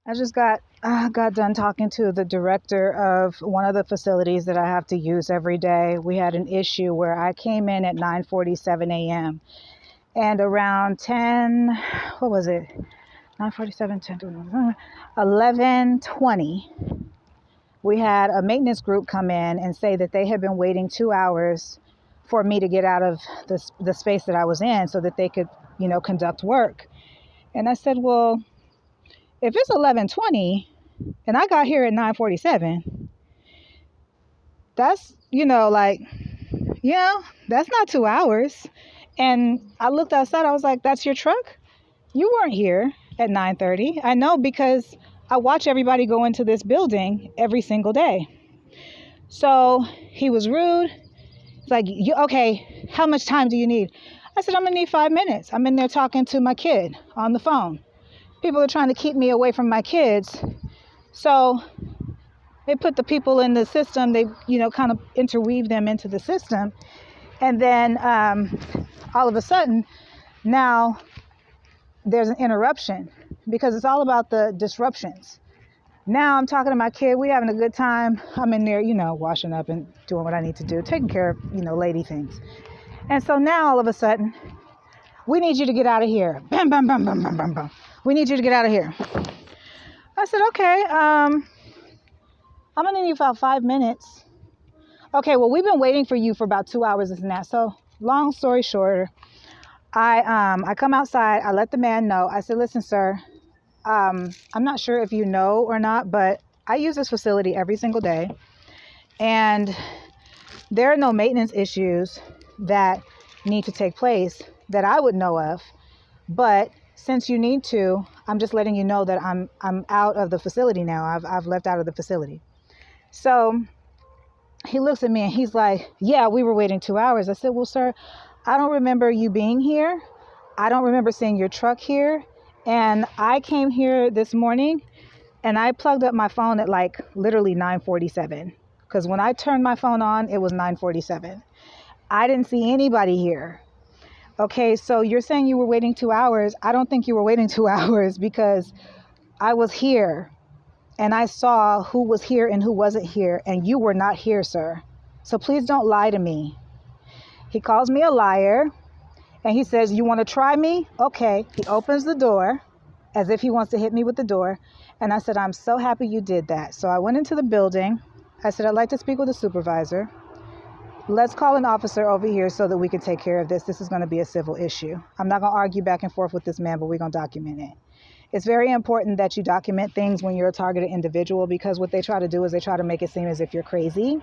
I just got done talking to the director of one of the facilities that I have to use every day. We had an issue where I came in at 9:47 a.m. and around 10, what was it? 9:47, 10, 11:20. We had a maintenance group come in and say that they had been waiting 2 hours for me to get out of the space that I was in so that they could, conduct work. And I said, well, if it's 11:20 and I got here at 9:47, that's, that's not 2 hours. And I looked outside, I was like, that's your truck? You weren't here at 9:30. I know because I watch everybody go into this building every single day. So he was rude. It's like, okay, how much time do you need? I said, I'm gonna need 5 minutes. I'm in there talking to my kid on the phone. People are trying to keep me away from my kids. So they put the people in the system, they, kind of interweave them into the system. And then all of a sudden, now there's an interruption because it's all about the disruptions. Now I'm talking to my kid, we having a good time. I'm in there, washing up and doing what I need to do, taking care of, lady things. And so now all of a sudden, we need you to get out of here. Bam, bam, bam, bam, bam, bam, bam. We need you to get out of here. I said, okay, I'm gonna need about 5 minutes. Okay, well, we've been waiting for you for about 2 hours, this and that. So long story short, I come outside, I let the man know. I said, listen, sir, I'm not sure if you know or not, but I use this facility every single day. And there are no maintenance issues that need to take place that I would know of. But since you need to, I'm just letting you know that I'm out of the facility now. I've left out of the facility. So he looks at me and he's like, yeah, we were waiting 2 hours. I said, well, sir, I don't remember you being here. I don't remember seeing your truck here. And I came here this morning and I plugged up my phone at like literally 9:47. Because when I turned my phone on, it was 9:47. I didn't see anybody here. Okay, so you're saying you were waiting 2 hours. I don't think you were waiting 2 hours because I was here and I saw who was here and who wasn't here, and you were not here, sir. So please don't lie to me. He calls me a liar and he says, you want to try me? Okay. He opens the door as if he wants to hit me with the door. And I said, I'm so happy you did that. So I went into the building. I said, I'd like to speak with a supervisor. Let's call an officer over here so that we can take care of this. This is going to be a civil issue. I'm not going to argue back and forth with this man, but we're going to document it. It's very important that you document things when you're a targeted individual, because what they try to do is they try to make it seem as if you're crazy.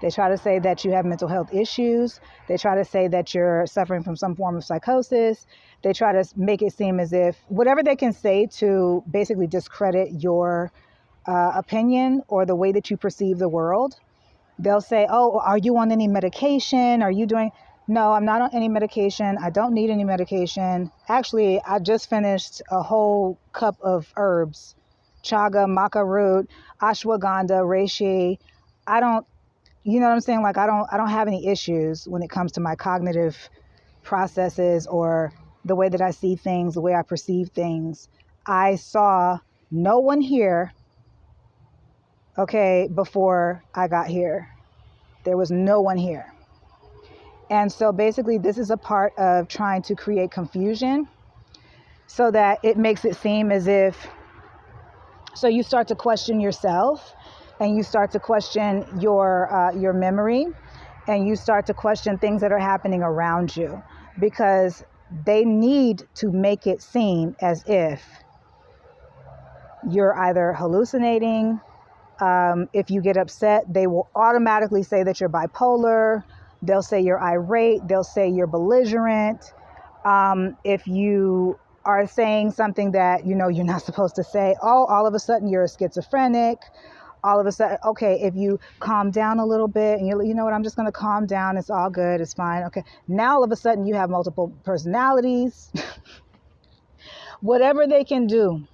They try to say that you have mental health issues. They try to say that you're suffering from some form of psychosis. They try to make it seem as if whatever they can say to basically discredit your opinion or the way that you perceive the world. They'll say, oh, are you on any medication? Are you doing... No, I'm not on any medication. I don't need any medication. Actually, I just finished a whole cup of herbs, chaga, maca root, ashwagandha, reishi. I don't, you know what I'm saying? Like, I don't have any issues when it comes to my cognitive processes or the way that I see things, the way I perceive things. I saw no one here, okay, before I got here. There was no one here. And so basically this is a part of trying to create confusion so that it makes it seem as if, so you start to question yourself and you start to question your memory and you start to question things that are happening around you, because they need to make it seem as if you're either hallucinating. If you get upset, they will automatically say that you're bipolar. They'll say you're irate. They'll say you're belligerent. If you are saying something that, you're not supposed to say, oh, all of a sudden you're a schizophrenic. All of a sudden, okay, if you calm down a little bit and you know what, I'm just going to calm down. It's all good. It's fine. Okay. Now all of a sudden you have multiple personalities, whatever they can do.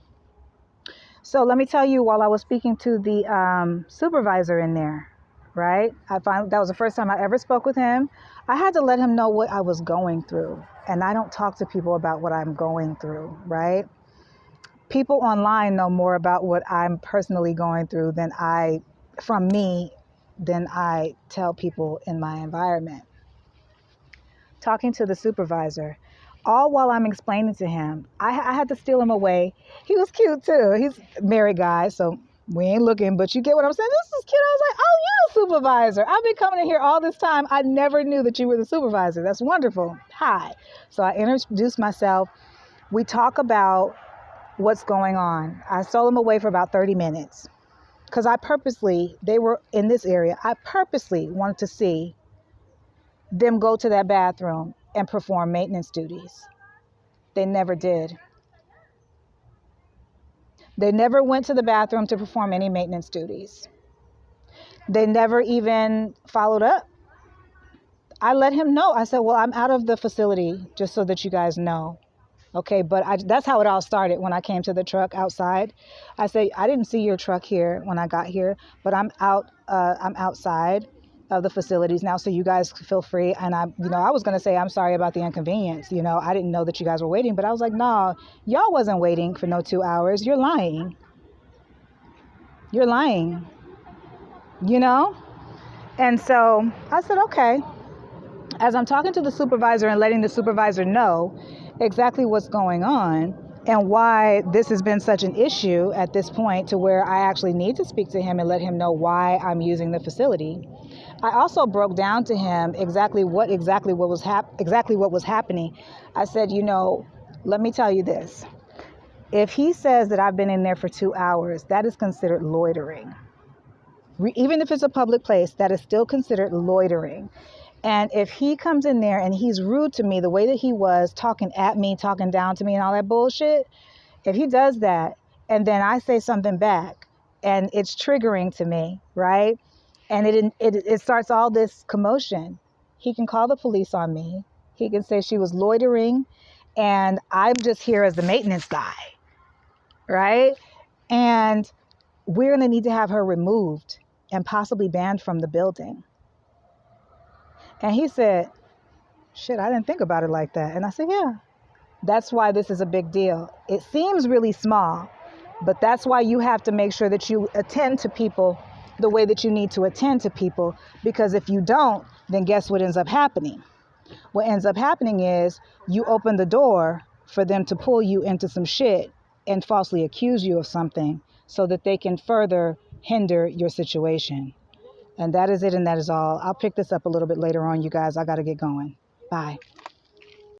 So let me tell you, while I was speaking to the supervisor in there, right? That was the first time I ever spoke with him. I had to let him know what I was going through. And I don't talk to people about what I'm going through, right? People online know more about what I'm personally going through from me, than I tell people in my environment. Talking to the supervisor, all while I'm explaining to him, I had to steal him away. He was cute too. He's a married guy, so we ain't looking, but you get what I'm saying. This is cute. I was like, oh, you the supervisor. I've been coming in here all this time. I never knew that you were the supervisor. That's wonderful. Hi. So I introduced myself. We talk about what's going on. I stole him away for about 30 minutes because they were in this area. I purposely wanted to see them go to that bathroom and perform maintenance duties. They never did. They never went to the bathroom to perform any maintenance duties. They never even followed up. I let him know. I said, well, I'm out of the facility, just so that you guys know. Okay, but that's how it all started when I came to the truck outside. I said, I didn't see your truck here when I got here, but I'm outside of the facilities now, so you guys feel free. And I was going to say, I'm sorry about the inconvenience. I didn't know that you guys were waiting, but I was like, no, y'all wasn't waiting for no 2 hours. You're lying. You're lying, And so I said, okay. As I'm talking to the supervisor and letting the supervisor know exactly what's going on and why this has been such an issue at this point, to where I actually need to speak to him and let him know why I'm using the facility. I also broke down to him exactly what was happening. I said, let me tell you this. If he says that I've been in there for 2 hours, that is considered loitering. Even if it's a public place, that is still considered loitering. And if he comes in there and he's rude to me the way that he was, talking at me, talking down to me and all that bullshit, if he does that and then I say something back and it's triggering to me, right? And it starts all this commotion, he can call the police on me. He can say she was loitering and I'm just here as the maintenance guy, right? And we're going to need to have her removed and possibly banned from the building. And he said, shit, I didn't think about it like that. And I said, yeah, that's why this is a big deal. It seems really small, but that's why you have to make sure that you attend to people the way that you need to attend to people. Because if you don't, then guess what ends up happening? What ends up happening is you open the door for them to pull you into some shit and falsely accuse you of something so that they can further hinder your situation. And that is it, and that is all. I'll pick this up a little bit later on, you guys. I got to get going. Bye.